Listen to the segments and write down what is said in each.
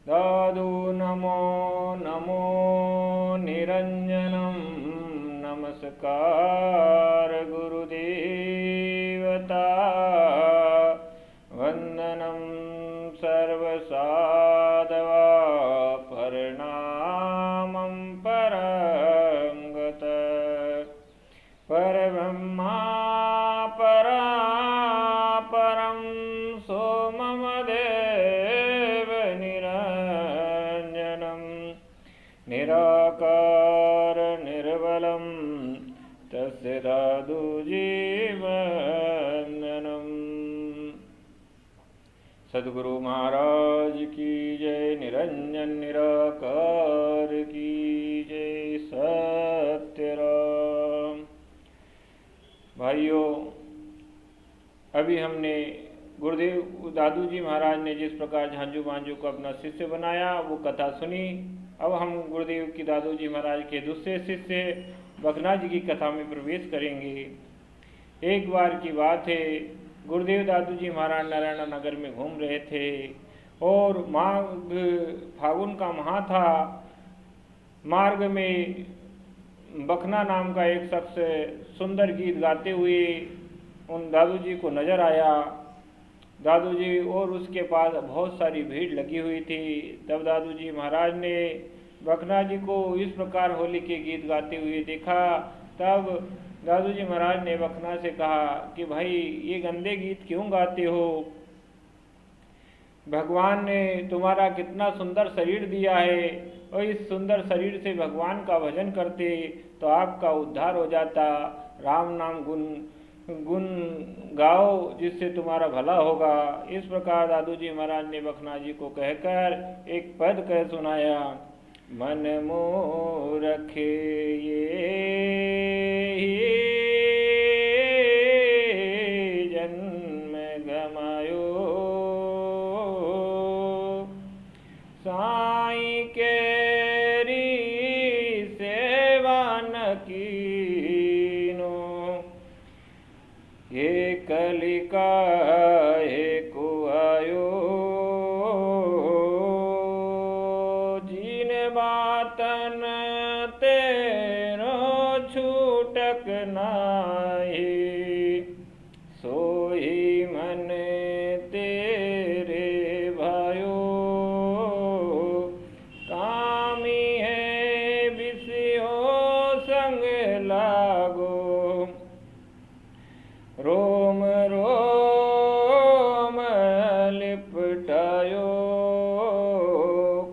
दादू नमो नमो निरंजनम नमस्कार गुरुदेवता वंदनम सर्वसाधवा प्रणामं परंगत परब्रह्मा परापरं सोममदेव निरञ्जनं निराकार निर्बलं तस्य दादुजीवन्दनं। सद्गुरु महाराज की जय, निरंजन निराकार की जय, सत्यराम। भाइयों, अभी हमने गुरुदेव दादू जी महाराज ने जिस प्रकार झांझू बांझू को अपना शिष्य बनाया वो कथा सुनी। अब हम गुरुदेव की दादू जी महाराज के दूसरे शिष्य बखना जी की कथा में प्रवेश करेंगे। एक बार की बात है, गुरुदेव दादू जी महाराज नारायण नगर में घूम रहे थे और माघ फागुन का माह था। मार्ग में बखना नाम का एक शख्स सुंदर गीत गाते हुए उन दादू जी को नजर आया। दादू जी और उसके पास बहुत सारी भीड़ लगी हुई थी। तब दादू जी महाराज ने बखना जी को इस प्रकार होली के गीत गाते हुए देखा। तब दादू जी महाराज ने बखना से कहा कि भाई, ये गंदे गीत क्यों गाते हो? भगवान ने तुम्हारा कितना सुंदर शरीर दिया है और इस सुंदर शरीर से भगवान का भजन करते तो आपका उद्धार हो जाता। राम नाम गुण गुण गाओ जिससे तुम्हारा भला होगा। इस प्रकार दादू जी महाराज ने बखना जी को कहकर एक पद कह सुनाया। मन मूरख ये जन्म गमायो, साईं केरी सेवा न कीनो, ये कलिका को आयो, जिन बातन तेरो छूटक नाहि, सोई मन तेरे भायो, कामी है विषयो संग लागो, रोम रोम लिपटायो,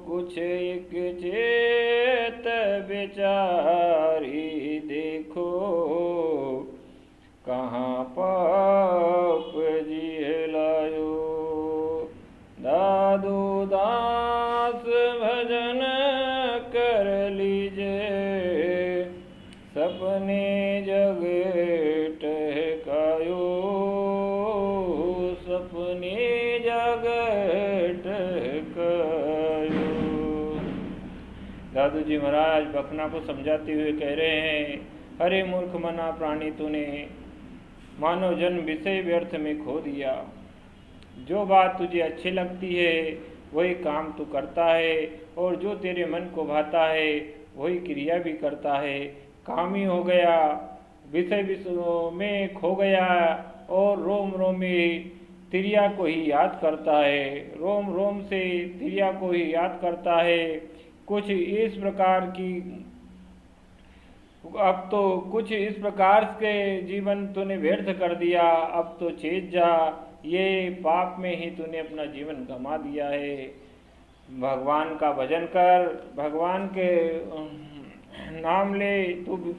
कुछ एक चेत विचारी देखो, कहाँ पाप जिहलायो। दादू दास भजन कर लीजे, सपने जग टहकायो, सपने जग टहकायो। दादू जी महाराज बखना को समझाते हुए कह रहे हैं, अरे मूर्ख मना प्राणी, तूने मानव जन्म विषय व्यर्थ में खो दिया। जो बात तुझे अच्छी लगती है वही काम तू करता है और जो तेरे मन को भाता है वही क्रिया भी करता है। कामी हो गया, विषय विषयों में खो गया और रोम रोम में तिरिया को ही याद करता है, रोम रोम से तिरिया को ही याद करता है। कुछ इस प्रकार की अब तो कुछ इस प्रकार के जीवन तूने व्यर्थ कर दिया। अब तो चेत जा, ये पाप में ही तूने अपना जीवन गंवा दिया है। भगवान का भजन कर, भगवान के नाम ले तू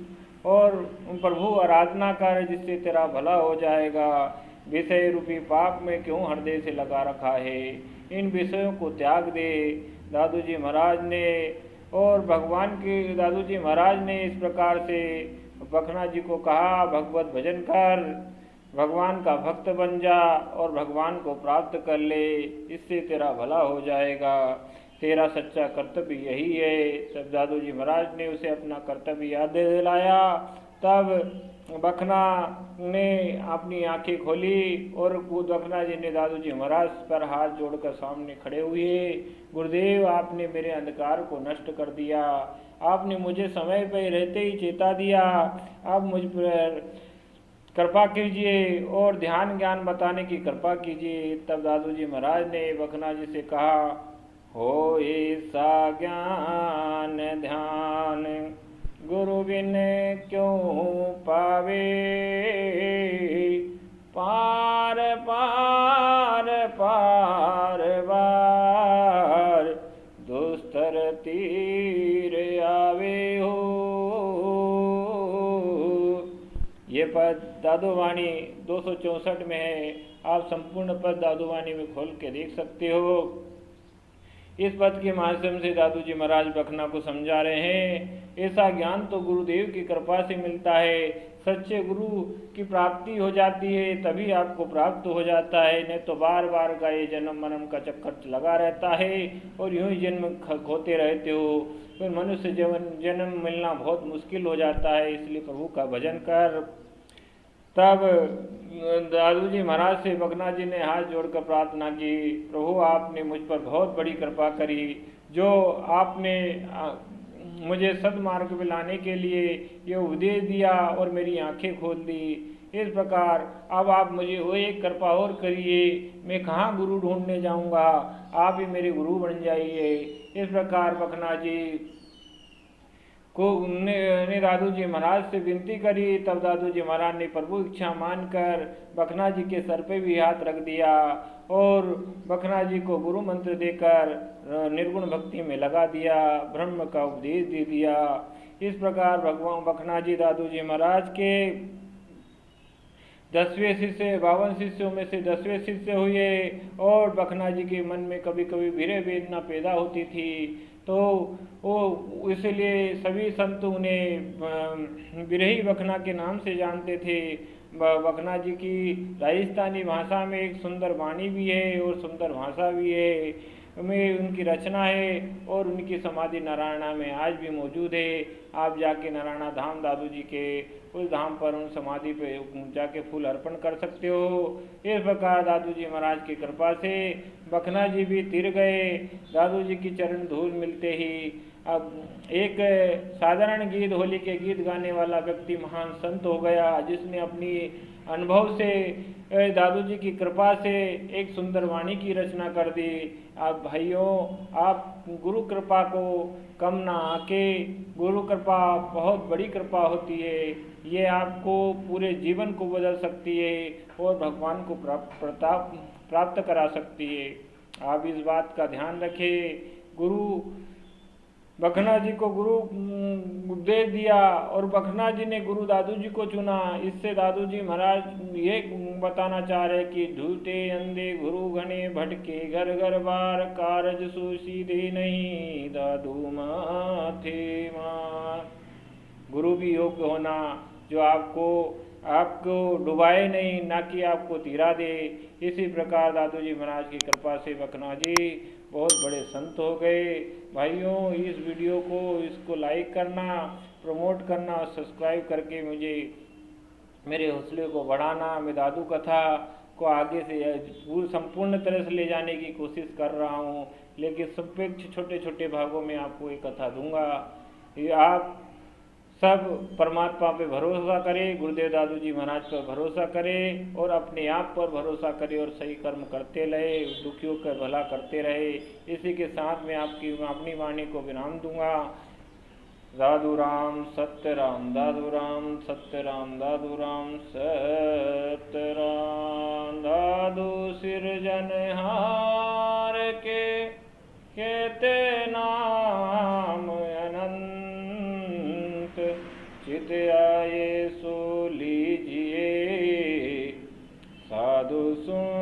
और प्रभु आराधना कर, जिससे तेरा भला हो जाएगा। विषय रूपी पाप में क्यों हृदय से लगा रखा है? इन विषयों को त्याग दे। दादू जी महाराज ने और भगवान के दादू जी महाराज ने इस प्रकार से बखना जी को कहा, भगवत भजन कर, भगवान का भक्त बन जा और भगवान को प्राप्त कर ले, इससे तेरा भला हो जाएगा। तेरा सच्चा कर्तव्य यही है। तब दादू जी महाराज ने उसे अपना कर्तव्य याद दिलाया। तब बखना ने अपनी आंखें खोली और बखना जी ने दादू जी महाराज पर हाथ जोड़कर सामने खड़े हुए। गुरुदेव, आपने मेरे अंधकार को नष्ट कर दिया, आपने मुझे समय पर रहते ही चेता दिया, आप मुझ पर कृपा कीजिए और ध्यान ज्ञान बताने की कृपा कीजिए। तब दादू जी महाराज ने बखना जी से कहा, हो ऐसा ज्ञान ध्यान गुरु बिन क्यों पावे, पार पार पार बार दुस्तर तीर आवे हो। ये पद दादूवाणी 264 में है। आप संपूर्ण पद दादूवाणी में खोल के देख सकते हो। इस पद के माध्यम से दादू जी महाराज बखना को समझा रहे हैं, ऐसा ज्ञान तो गुरुदेव की कृपा से मिलता है। सच्चे गुरु की प्राप्ति हो जाती है तभी आपको प्राप्त हो जाता है, नहीं तो बार बार का ये जन्म मरण का चक्कर लगा रहता है और यूं ही जन्म खोते रहते हो। फिर मनुष्य जन्म मिलना बहुत मुश्किल हो जाता है। इसलिए प्रभु का भजन कर। तब दादू जी महाराज से बखना जी ने हाथ जोड़कर प्रार्थना की, प्रभु आपने मुझ पर बहुत बड़ी कृपा करी, जो आपने मुझे सदमार्ग में लाने के लिए ये उपदेश दिया और मेरी आंखें खोल दी। इस प्रकार अब आप मुझे वो एक कृपा और करिए, मैं कहाँ गुरु ढूंढने जाऊँगा, आप ही मेरे गुरु बन जाइए। इस प्रकार बखना जी को ने दादू जी महाराज से विनती करी। तब दादू जी महाराज ने प्रभु इच्छा मानकर बखना जी के सर पे भी हाथ रख दिया और बखना जी को गुरु मंत्र देकर निर्गुण भक्ति में लगा दिया, ब्रह्म का उपदेश दे दिया। इस प्रकार भगवान बखना जी दादू जी महाराज के 10वें शिष्य, 52 शिष्यों में से 10वें शिष्य हुए। और बखना जी के मन में कभी कभी विरह वेदना पैदा होती थी, तो वो इसलिए सभी संत उन्हें विरही बखना के नाम से जानते थे। बखना जी की राजस्थानी भाषा में एक सुंदर वाणी भी है और सुंदर भाषा भी है, में उनकी रचना है और उनकी समाधि नारायणा में आज भी मौजूद है। आप जाके नारायणा धाम दादू जी के उस धाम पर उन समाधि पे जाके फूल अर्पण कर सकते हो। इस प्रकार दादू जी महाराज की कृपा से बखना जी भी तिर गए। दादू जी की चरण धूल मिलते ही अब एक साधारण गीत, होली के गीत गाने वाला व्यक्ति महान संत हो गया, जिसने अपनी अनुभव से दादू जी की कृपा से एक सुंदर वाणी की रचना कर दी। आप भाइयों, आप गुरु कृपा को कम ना आके, गुरु कृपा बहुत बड़ी कृपा होती है, ये आपको पूरे जीवन को बदल सकती है और भगवान को प्राप्त करा सकती है। आप इस बात का ध्यान रखें। गुरु बखना जी को गुरु उपदेश दिया और बखना जी ने गुरु दादू जी को चुना। इससे दादू जी महाराज ये बताना चाह रहे कि झूठे अंधे गुरु घने भटके घर घर बार, कारज सु सीधे नहीं दादू माथे मार। गुरु भी योग्य होना जो आपको डुबाए नहीं, ना कि आपको तीरा दे। इसी प्रकार दादू जी महाराज की कृपा से बखना जी बहुत बड़े संत हो गए। भाइयों, इस वीडियो को इसको लाइक करना, प्रमोट करना, सब्सक्राइब करके मुझे मेरे हौसले को बढ़ाना। मैं दादू कथा को आगे से संपूर्ण तरह से ले जाने की कोशिश कर रहा हूँ, लेकिन सापेक्ष छोटे छोटे भागों में आपको एक कथा दूंगा। ये आप सब परमात्मा पे भरोसा करें, गुरुदेव दादू जी महाराज पर भरोसा करें और अपने आप पर भरोसा करें और सही कर्म करते रहे, दुखियों का भला करते रहे। इसी के साथ मैं अपनी वाणी को विराम दूंगा। दादू राम सत्य राम, दादू राम सत्य राम, दादू राम सत्य राम। दादू सिरजनहार के कहते नाम अनंत, चित आए सो लीजिए साधु सुन